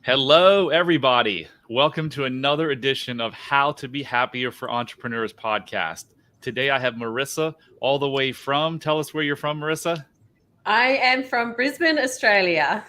Hello, everybody. Welcome to another edition of How to Be Happier for Entrepreneurs podcast. Today I have Marissa all the way from, tell us where you're from, Marissa. I am from Brisbane, Australia.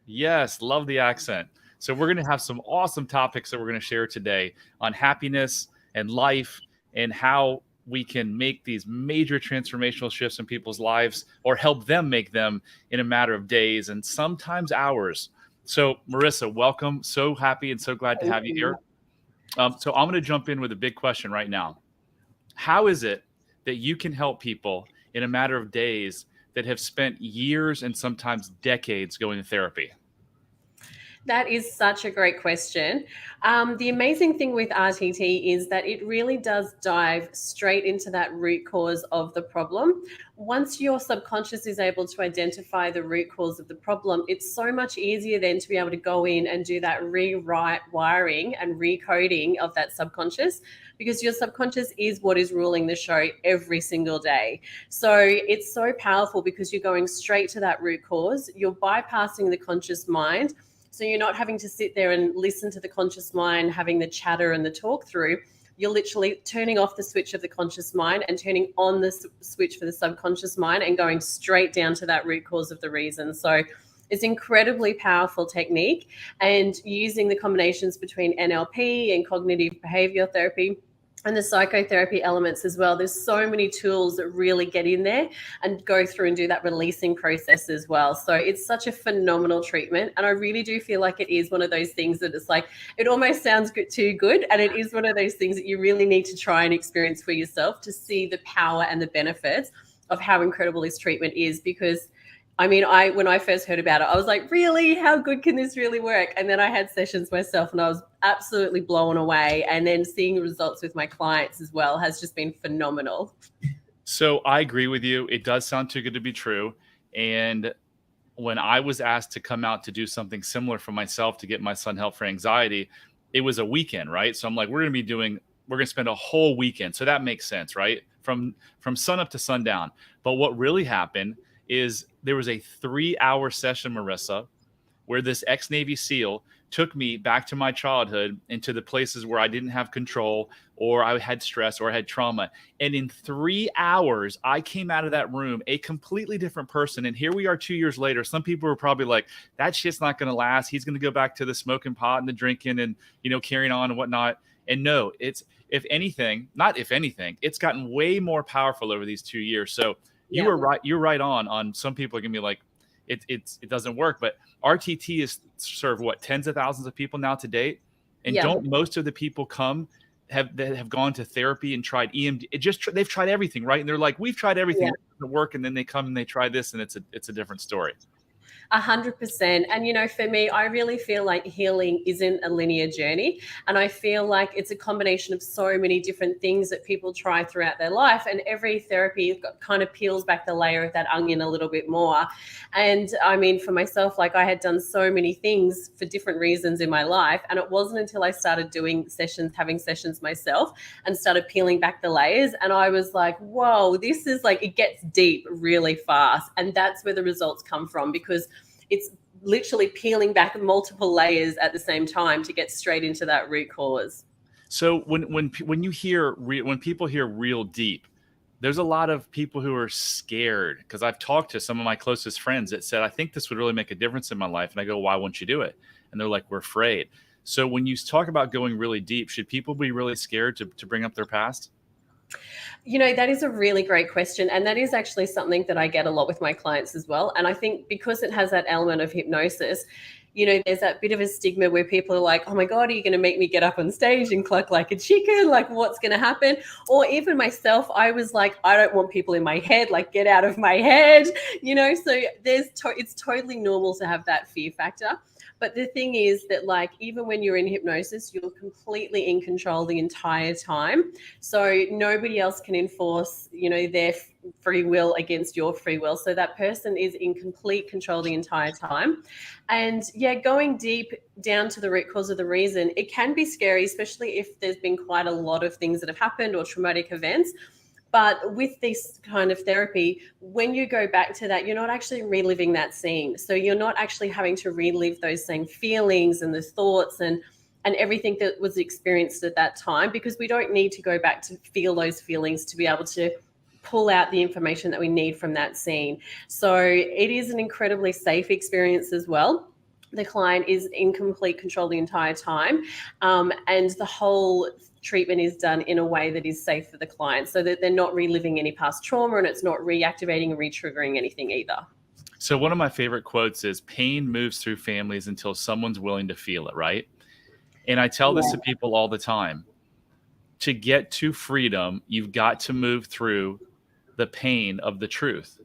Yes, love the accent. So we're going to have some awesome topics that we're going to share today on happiness and life and how we can make these major transformational shifts in people's lives or help them make them in a matter of days and sometimes hours. So, Marissa, welcome. So happy and so glad to have you here. So I'm going to jump in with a big question right now. How is it that you can help people in a matter of days that have spent years and sometimes decades going to therapy? That is such a great question. The amazing thing with RTT is that it really does dive straight into that root cause of the problem. Once your subconscious is able to identify the root cause of the problem, it's so much easier then to be able to go in and do that rewrite wiring and recoding of that subconscious, because your subconscious is what is ruling the show every single day. So it's so powerful because you're going straight to that root cause. You're bypassing the conscious mind. So you're not having to sit there and listen to the conscious mind, having the chatter and the talk through. You're literally turning off the switch of the conscious mind and turning on the switch for the subconscious mind and going straight down to that root cause of the reason. So it's incredibly powerful technique, and using the combinations between NLP and cognitive behavior therapy and the psychotherapy elements as well. There's so many tools that really get in there and go through and do that releasing process as well. So it's such a phenomenal treatment. And I really do feel like it is one of those things that it's like, it almost sounds too good. And it is one of those things that you really need to try and experience for yourself to see the power and the benefits of how incredible this treatment is. Because when I first heard about it, I was like, really? How good can this really work? And then I had sessions myself and I was absolutely blown away. And then seeing the results with my clients as well has just been phenomenal. So I agree with you. It does sound too good to be true. And when I was asked to come out to do something similar for myself to get my son help for anxiety, it was a weekend, right? So I'm like, we're going to spend a whole weekend. So that makes sense, right? From sun up to sundown. But what really happened is there was a 3-hour session, Marissa, where this ex-Navy SEAL took me back to my childhood and to the places where I didn't have control or I had stress or I had trauma. And in 3 hours, I came out of that room a completely different person. And here we are 2 years later. Some people were probably like, that shit's not going to last. He's going to go back to the smoking pot and the drinking and, carrying on and whatnot. And no, it's, if anything, it's gotten way more powerful over these 2 years. So you were right. You're right on some people are going to be like, it doesn't work, but RTT is served tens of thousands of people now to date. And don't most of the people that have gone to therapy and tried EMD? They've tried everything, right? And they're like, we've tried everything, it doesn't work. And then they come and they try this and it's a different story. 100%. And, for me, I really feel like healing isn't a linear journey. And I feel like it's a combination of so many different things that people try throughout their life. And every therapy kind of peels back the layer of that onion a little bit more. And for myself, like I had done so many things for different reasons in my life. And it wasn't until I started having sessions myself and started peeling back the layers. And I was like, whoa, this is like, it gets deep really fast. And that's where the results come from, because it's literally peeling back multiple layers at the same time to get straight into that root cause. So when people hear real deep, there's a lot of people who are scared, because I've talked to some of my closest friends that said, I think this would really make a difference in my life. And I go, why won't you do it? And they're like, we're afraid. So when you talk about going really deep, should people be really scared to bring up their past? That is a really great question. And that is actually something that I get a lot with my clients as well. And I think because it has that element of hypnosis, there's that bit of a stigma where people are like, oh my God, are you going to make me get up on stage and cluck like a chicken? Like, what's going to happen? Or even myself, I was like, I don't want people in my head, like, get out of my head, so it's totally normal to have that fear factor. But the thing is that, like, even when you're in hypnosis, you're completely in control the entire time. So nobody else can enforce, their free will against your free will. So that person is in complete control the entire time. And going deep down to the root cause of the reason, it can be scary, especially if there's been quite a lot of things that have happened or traumatic events. But with this kind of therapy, when you go back to that, you're not actually reliving that scene. So you're not actually having to relive those same feelings and the thoughts and everything that was experienced at that time, because we don't need to go back to feel those feelings to be able to pull out the information that we need from that scene. So it is an incredibly safe experience as well. The client is in complete control the entire time, and the whole treatment is done in a way that is safe for the client, so that they're not reliving any past trauma, and it's not reactivating or re-triggering anything either. So one of my favorite quotes is, pain moves through families until someone's willing to feel it, right? And I tell this to people all the time. To get to freedom, you've got to move through the pain of the truth.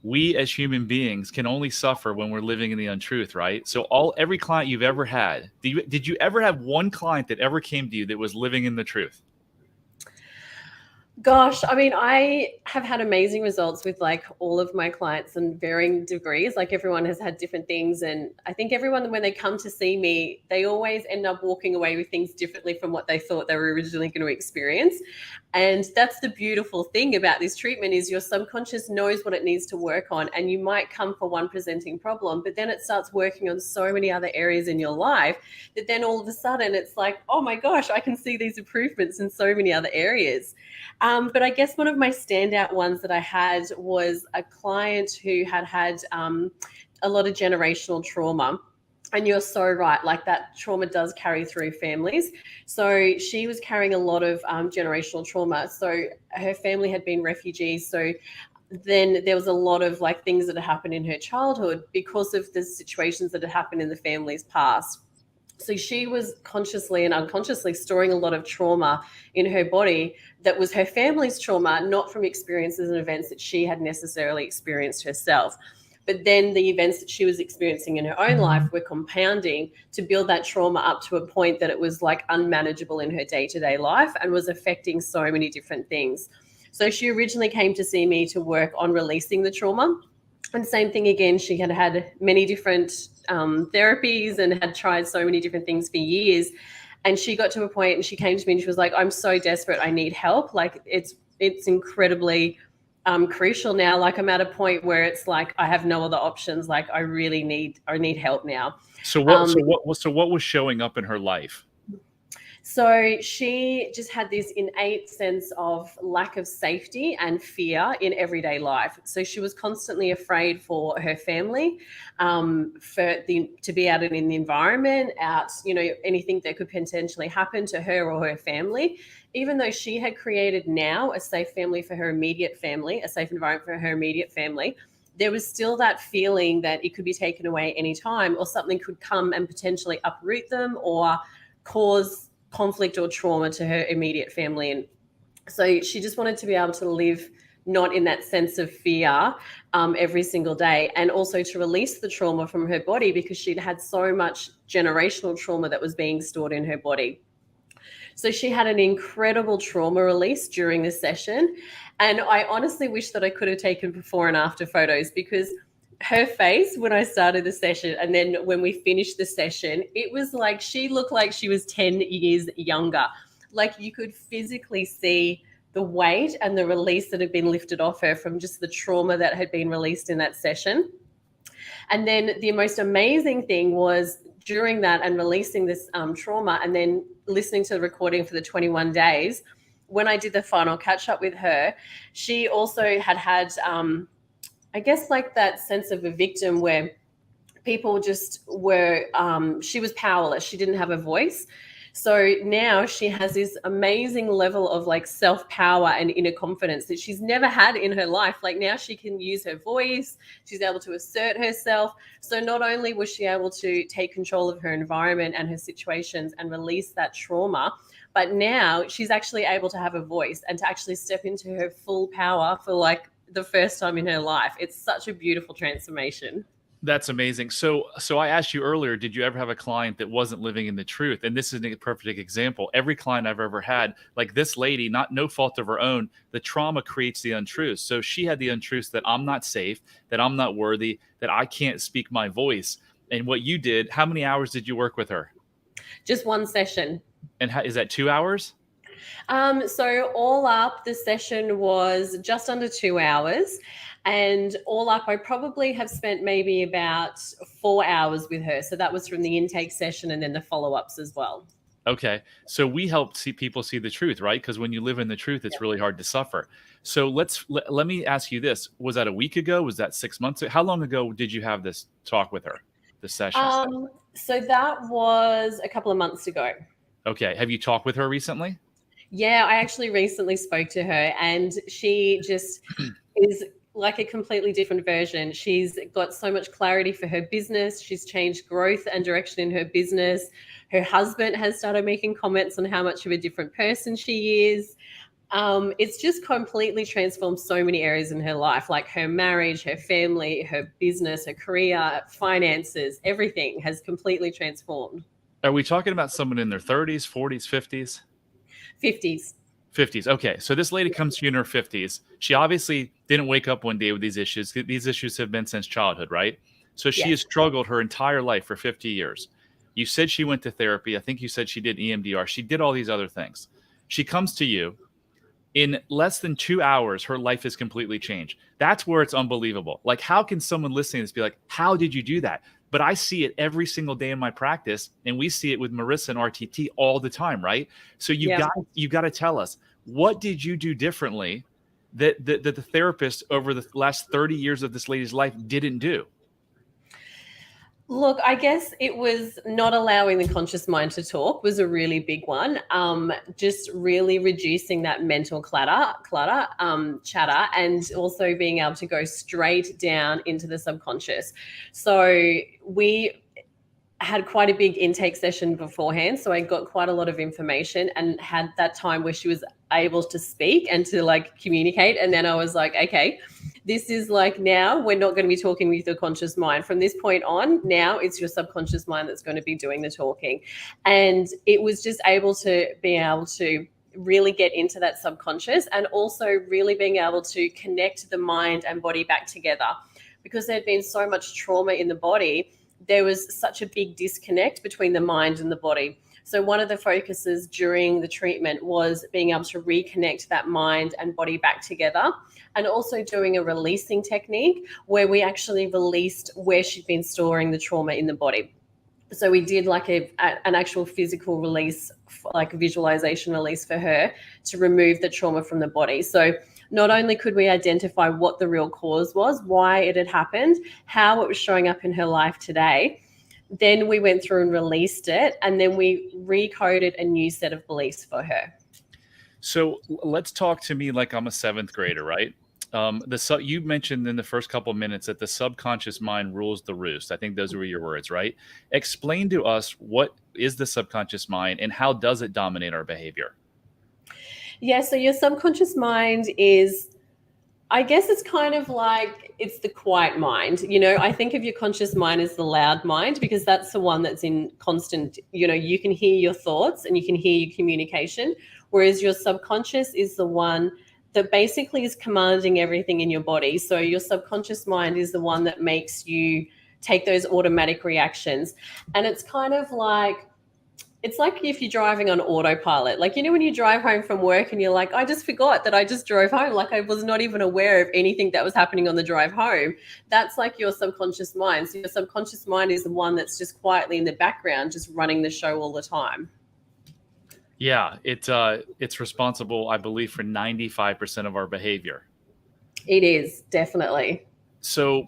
We as human beings can only suffer when we're living in the untruth, right? So every client you've ever had, did you ever have one client that ever came to you that was living in the truth? Gosh, I mean, I have had amazing results with like all of my clients in varying degrees. Like everyone has had different things. And I think everyone, when they come to see me, they always end up walking away with things differently from what they thought they were originally going to experience. And that's the beautiful thing about this treatment, is your subconscious knows what it needs to work on. And you might come for one presenting problem, but then it starts working on so many other areas in your life that then all of a sudden it's like, oh my gosh, I can see these improvements in so many other areas. But I guess one of my standout ones that I had was a client who had a lot of generational trauma. And you're so right, like that trauma does carry through families. So she was carrying a lot of generational trauma. So her family had been refugees. So then there was a lot of like things that had happened in her childhood because of the situations that had happened in the family's past. So she was consciously and unconsciously storing a lot of trauma in her body that was her family's trauma, not from experiences and events that she had necessarily experienced herself. But then the events that she was experiencing in her own life were compounding to build that trauma up to a point that it was like unmanageable in her day-to-day life and was affecting so many different things. So she originally came to see me to work on releasing the trauma. And same thing again, she had had many different therapies and had tried so many different things for years. And she got to a point and she came to me and she was like, I'm so desperate, I need help. Like it's incredibly crucial now. Like I'm at a point where it's like, I have no other options. Like I need help now. So what was showing up in her life? So she just had this innate sense of lack of safety and fear in everyday life. So she was constantly afraid for her family, to be out in the environment, anything that could potentially happen to her or her family. Even though she had created now a safe family for her immediate family, a safe environment for her immediate family, there was still that feeling that it could be taken away anytime, or something could come and potentially uproot them or cause conflict or trauma to her immediate family. And so she just wanted to be able to live not in that sense of fear every single day, and also to release the trauma from her body, because she'd had so much generational trauma that was being stored in her body. So she had an incredible trauma release during this session. And I honestly wish that I could have taken before and after photos, because her face when I started the session and then when we finished the session, it was like she looked like she was 10 years younger. Like you could physically see the weight and the release that had been lifted off her from just the trauma that had been released in that session. And then the most amazing thing was during that and releasing this trauma and then listening to the recording for the 21 days, when I did the final catch up with her, she also had I guess like that sense of a victim where people just were, she was powerless. She didn't have a voice. So now she has this amazing level of like self-power and inner confidence that she's never had in her life. Like now she can use her voice. She's able to assert herself. So not only was she able to take control of her environment and her situations and release that trauma, but now she's actually able to have a voice and to actually step into her full power for like the first time in her life. It's such a beautiful transformation. That's amazing. So I asked you earlier, did you ever have a client that wasn't living in the truth? And this is a perfect example. Every client I've ever had, like this lady, no fault of her own, the trauma creates the untruth. So she had the untruth that I'm not safe, that I'm not worthy, that I can't speak my voice. And what you did, how many hours did you work with her? Just one session. And is that 2 hours? So all up, the session was just under 2 hours. And all up, I probably have spent maybe about 4 hours with her. So that was from the intake session and then the follow-ups as well. Okay. So we help see people see the truth, right? Because when you live in the truth, it's really hard to suffer. So let me ask you this. Was that a week ago? Was that 6 months ago? How long ago did you have this talk with her, this session? So that was a couple of months ago. Okay. Have you talked with her recently? Yeah, I actually recently spoke to her, and she just is like a completely different version. She's got so much clarity for her business. She's changed growth and direction in her business. Her husband has started making comments on how much of a different person she is. It's just completely transformed so many areas in her life, like her marriage, her family, her business, her career, finances, everything has completely transformed. Are we talking about someone in their 30s, 40s, 50s? 50s. 50s. Okay. So this lady comes to you in her 50s. She obviously didn't wake up one day with these issues. These issues have been since childhood, right? So she has struggled her entire life for 50 years. You said she went to therapy. I think you said she did EMDR. She did all these other things. She comes to you. In less than 2 hours, her life is completely changed. That's where it's unbelievable. Like, how can someone listening to this be like, how did you do that? But I see it every single day in my practice, and we see it with Marissa and RTT all the time, right? So you got to tell us, what did you do differently that the therapist over the last 30 years of this lady's life didn't do? Look, I guess it was not allowing the conscious mind to talk was a really big one. Just really reducing that mental chatter, and also being able to go straight down into the subconscious. So we had quite a big intake session beforehand, so I got quite a lot of information and had that time where she was able to speak and to like communicate. And then I was like, okay, this is like, now we're not going to be talking with your conscious mind. From this point on, now it's your subconscious mind that's going to be doing the talking. And it was just able to be able to really get into that subconscious, and also really being able to connect the mind and body back together, because there'd been so much trauma in the body. There was such a big disconnect between the mind and the body. So one of the focuses during the treatment was being able to reconnect that mind and body back together, and also doing a releasing technique where we actually released where she'd been storing the trauma in the body. So we did like an actual physical release, like a visualization release for her to remove the trauma from the body. So not only could we identify what the real cause was, why it had happened, how it was showing up in her life today, then we went through and released it, and then we recoded a new set of beliefs for her. So let's talk to me like I'm a seventh grader, right? You mentioned in the first couple of minutes that the subconscious mind rules the roost. I think those were your words, right? Explain to us, what is the subconscious mind and how does it dominate our behavior? Yeah, so your subconscious mind is, I guess it's kind of like, it's the quiet mind. You know, I think of your conscious mind as the loud mind, because that's the one that's in constant, you know, you can hear your thoughts and you can hear your communication, whereas your subconscious is the one that basically is commanding everything in your body. So your subconscious mind is the one that makes you take those automatic reactions. And it's kind of like, it's like if you're driving on autopilot. Like, you know, when you drive home from work and you're like, I just forgot that I just drove home. Like, I was not even aware of anything that was happening on the drive home. That's like your subconscious mind. So your subconscious mind is the one that's just quietly in the background, just running the show all the time. Yeah, it's responsible, I believe, for 95% of our behavior. It is, definitely. So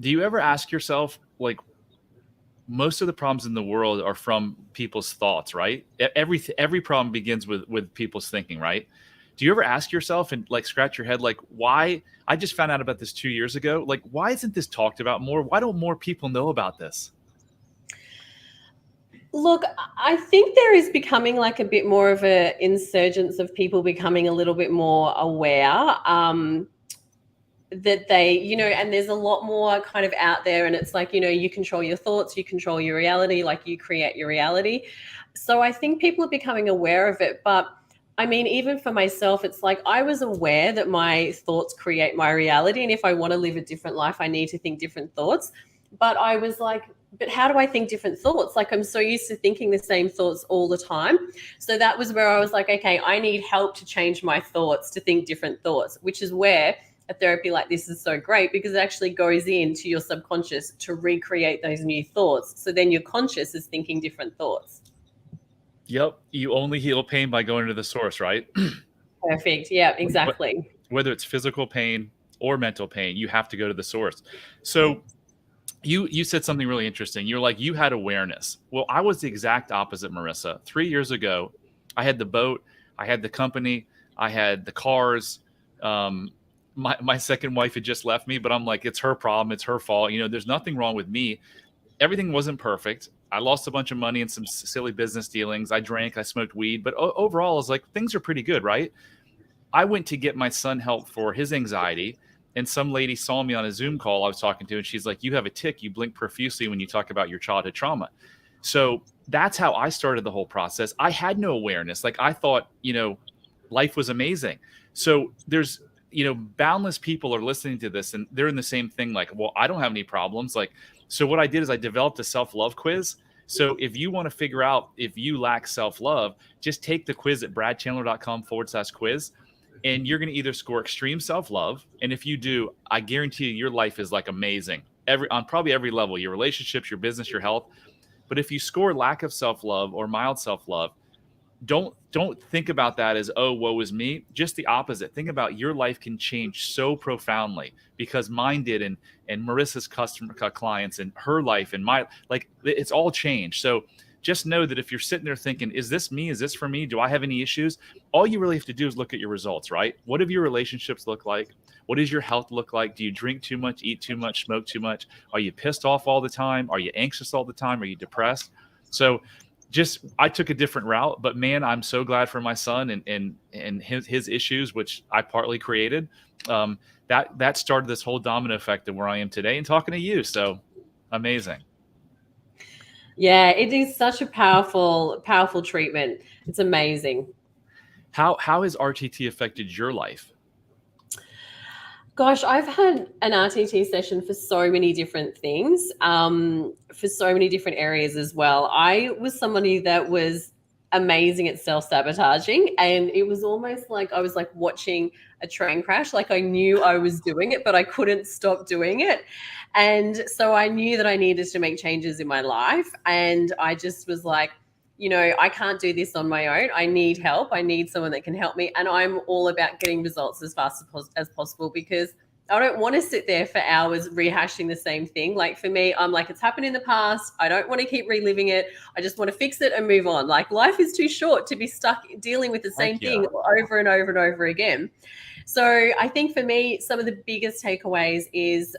do you ever ask yourself, like, most of the problems in the world are from people's thoughts, right? Every problem begins with people's thinking, right? Do you ever ask yourself and like scratch your head, like, why? I just found out about this 2 years ago. Like, why isn't this talked about more? Why don't more people know about this? Look, I think there is becoming like a bit more of an insurgence of people becoming a little bit more aware. That they, you know, and there's a lot more kind of out there, and it's like, you know, you control your thoughts, you control your reality, like you create your reality. So I think people are becoming aware of it. But I mean, even for myself, it's like I was aware that my thoughts create my reality. And if I want to live a different life, I need to think different thoughts. But I was like, but how do I think different thoughts? Like, I'm so used to thinking the same thoughts all the time. So that was where I was like, okay, I need help to change my thoughts, to think different thoughts, which is where a therapy like this is so great, because it actually goes into your subconscious to recreate those new thoughts. So then your conscious is thinking different thoughts. Yep. You only heal pain by going to the source, right? Perfect. Yeah, exactly. Whether it's physical pain or mental pain, you have to go to the source. So you said something really interesting. You're like, you had awareness. Well, I was the exact opposite, Marissa. 3 years ago, I had the boat, I had the company, I had the cars. My second wife had just left me, but I'm like, it's her problem, it's her fault. There's nothing wrong with me. Everything wasn't perfect. I lost a bunch of money in some silly business dealings. I drank, I smoked weed, but overall, I was like, things are pretty good, right? I went to get my son help for his anxiety, and some lady saw me on a Zoom call I was talking to, and she's like, "You have a tick. You blink profusely when you talk about your childhood trauma." So that's how I started the whole process. I had no awareness. Like, I thought, life was amazing. So there's, boundless people are listening to this, and they're in the same thing. Like, well, I don't have any problems. Like, so what I did is I developed a self-love quiz. So if you want to figure out if you lack self-love, just take the quiz at bradchandler.com/quiz. And you're going to either score extreme self-love, and if you do, I guarantee you your life is like amazing on probably every level, your relationships, your business, your health. But if you score lack of self-love or mild self-love, don't think about that as, oh, woe is me. Just the opposite. Think about your life can change so profoundly, because mine did, and Marissa's clients, and her life, and my, like, it's all changed. So just know that if you're sitting there thinking, is this me? Is this for me? Do I have any issues? All you really have to do is look at your results, right? What do your relationships look like? What does your health look like? Do you drink too much, eat too much, smoke too much? Are you pissed off all the time? Are you anxious all the time? Are you depressed? So I took a different route, but man, I'm so glad for my son and his issues, which I partly created. That started this whole domino effect of where I am today and talking to you. So amazing. Yeah, it is such a powerful, powerful treatment. It's amazing. How has RTT affected your life? Gosh, I've had an RTT session for so many different things, for so many different areas as well. I was somebody that was amazing at self-sabotaging, and it was almost like I was like watching a train crash. Like, I knew I was doing it, but I couldn't stop doing it. And so I knew that I needed to make changes in my life. And I just was like, I can't do this on my own. I need help. I need someone that can help me. And I'm all about getting results as fast as possible, because I don't want to sit there for hours rehashing the same thing. Like, for me, I'm like, it's happened in the past. I don't want to keep reliving it. I just want to fix it and move on. Like, life is too short to be stuck dealing with the same thing over and over and over again. So I think for me, some of the biggest takeaways is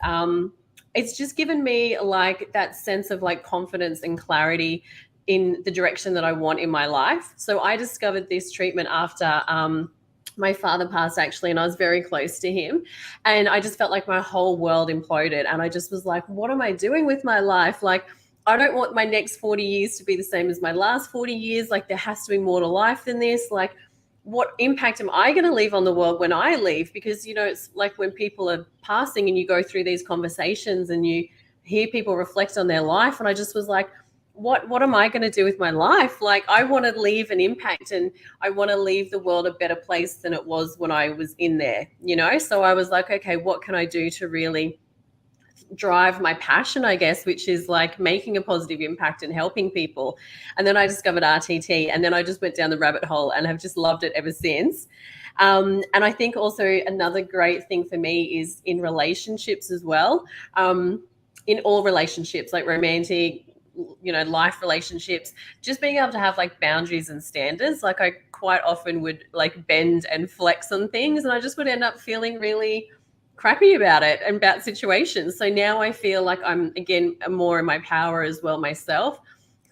it's just given me like that sense of like confidence and clarity in the direction that I want in my life. So I discovered this treatment after my father passed, actually, and I was very close to him. And I just felt like my whole world imploded. And I just was like, what am I doing with my life? Like, I don't want my next 40 years to be the same as my last 40 years. Like, there has to be more to life than this. Like, what impact am I going to leave on the world when I leave? Because, it's like when people are passing and you go through these conversations and you hear people reflect on their life. And I just was like, what am I going to do with my life? Like, I want to leave an impact, and I want to leave the world a better place than it was when I was in there, So I was like, okay, what can I do to really drive my passion, I guess, which is like making a positive impact and helping people. And then I discovered RTT, and then I just went down the rabbit hole and have just loved it ever since. And I think also another great thing for me is in relationships as well. In all relationships, like romantic, life relationships, just being able to have like boundaries and standards. Like, I quite often would like bend and flex on things, and I just would end up feeling really crappy about it and about situations. So now I feel like I'm, again, more in my power as well myself,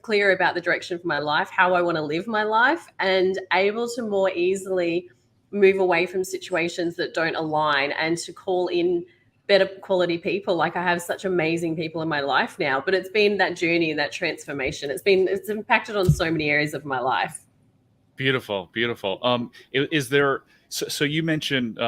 clear about the direction for my life, how I want to live my life, and able to more easily move away from situations that don't align and to call in better quality people. Like, I have such amazing people in my life now, but it's been that journey, that transformation. It's impacted on so many areas of my life. Beautiful. Is there, so you mentioned,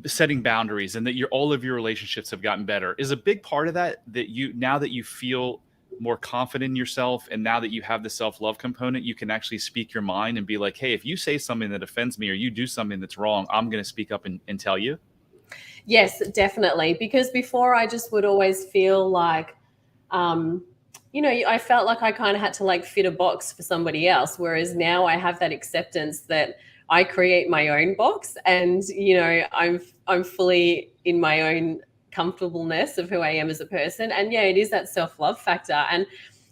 setting boundaries and that all of your relationships have gotten better. Is a big part of that you, now that you feel more confident in yourself and now that you have the self-love component, you can actually speak your mind and be like, hey, if you say something that offends me or you do something that's wrong, I'm going to speak up and tell you? Yes, definitely. Because before I just would always feel like, um, I felt like I kind of had to like fit a box for somebody else. Whereas now I have that acceptance that I create my own box, and I'm fully in my own comfortableness of who I am as a person. And yeah, it is that self love factor. And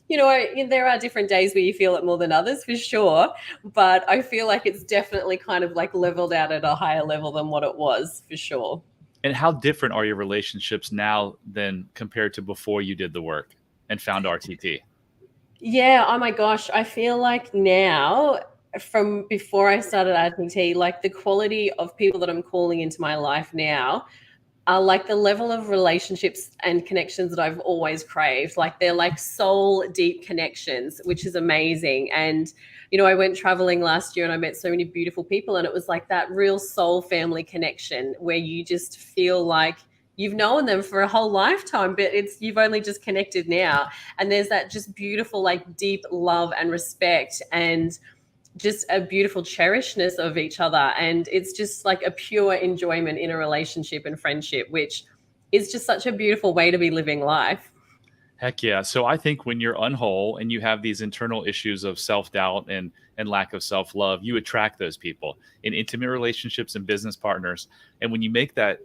there are different days where you feel it more than others, for sure. But I feel like it's definitely kind of like leveled out at a higher level than what it was, for sure. And how different are your relationships now than compared to before you did the work and found RTT? Yeah, oh my gosh. I feel like now, from before I started RTT, like the quality of people that I'm calling into my life now are like the level of relationships and connections that I've always craved. Like they're like soul deep connections, which is amazing. And, I went traveling last year and I met so many beautiful people. And it was like that real soul family connection where you just feel like you've known them for a whole lifetime, but you've only just connected now. And there's that just beautiful, like deep love and respect and just a beautiful cherishness of each other. And it's just like a pure enjoyment in a relationship and friendship, which is just such a beautiful way to be living life. Heck yeah. So I think when you're unwhole and you have these internal issues of self-doubt and lack of self-love, you attract those people in intimate relationships and business partners. And when you make that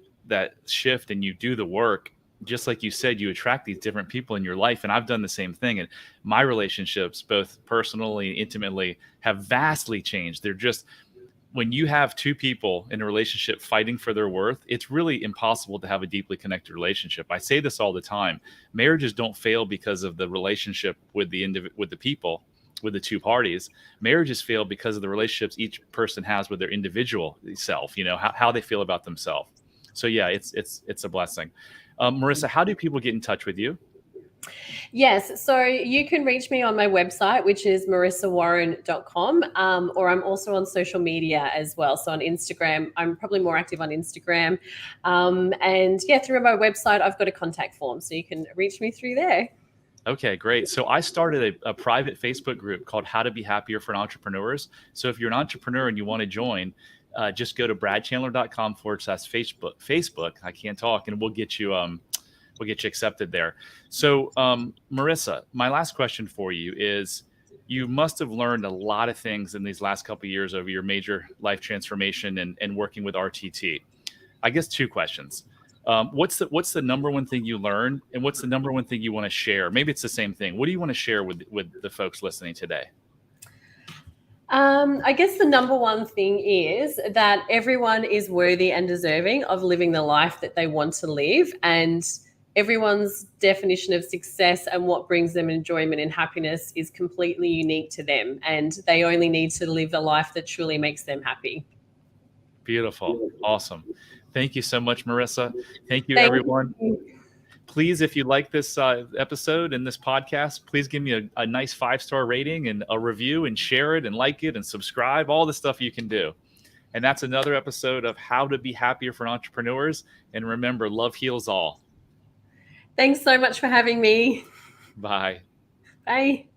shift and you do the work, just like you said, you attract these different people in your life. And I've done the same thing. And my relationships, both personally and intimately, have vastly changed. They're just, when you have two people in a relationship fighting for their worth, it's really impossible to have a deeply connected relationship. I say this all the time. Marriages don't fail because of the relationship with with the people, with the two parties. Marriages fail because of the relationships each person has with their individual self, how they feel about themselves. So yeah, it's a blessing. Marissa, how do people get in touch with you? Yes, so you can reach me on my website, which is marissawarren.com, or I'm also on social media as well. So on Instagram, I'm probably more active on Instagram. And yeah, through my website, I've got a contact form, so you can reach me through there. Okay, great. So I started a private Facebook group called How to Be Happier for Entrepreneurs. So if you're an entrepreneur and you want to join, just go to bradchandler.com/Facebook. I can't talk, and we'll get you accepted there. So, Marissa, my last question for you is: you must have learned a lot of things in these last couple of years of your major life transformation and working with RTT. I guess two questions. What's the number one thing you learned, and what's the number one thing you want to share? Maybe it's the same thing. What do you want to share with the folks listening today? I guess the number one thing is that everyone is worthy and deserving of living the life that they want to live. And everyone's definition of success and what brings them enjoyment and happiness is completely unique to them. And they only need to live a life that truly makes them happy. Beautiful. Awesome. Thank you so much, Marissa. Thank you, Thank everyone. you. Please, if you like this episode and this podcast, please give me a nice 5-star rating and a review, and share it and like it and subscribe, all the stuff you can do. And that's another episode of How to Be Happier for Entrepreneurs. And remember, love heals all. Thanks so much for having me. Bye. Bye.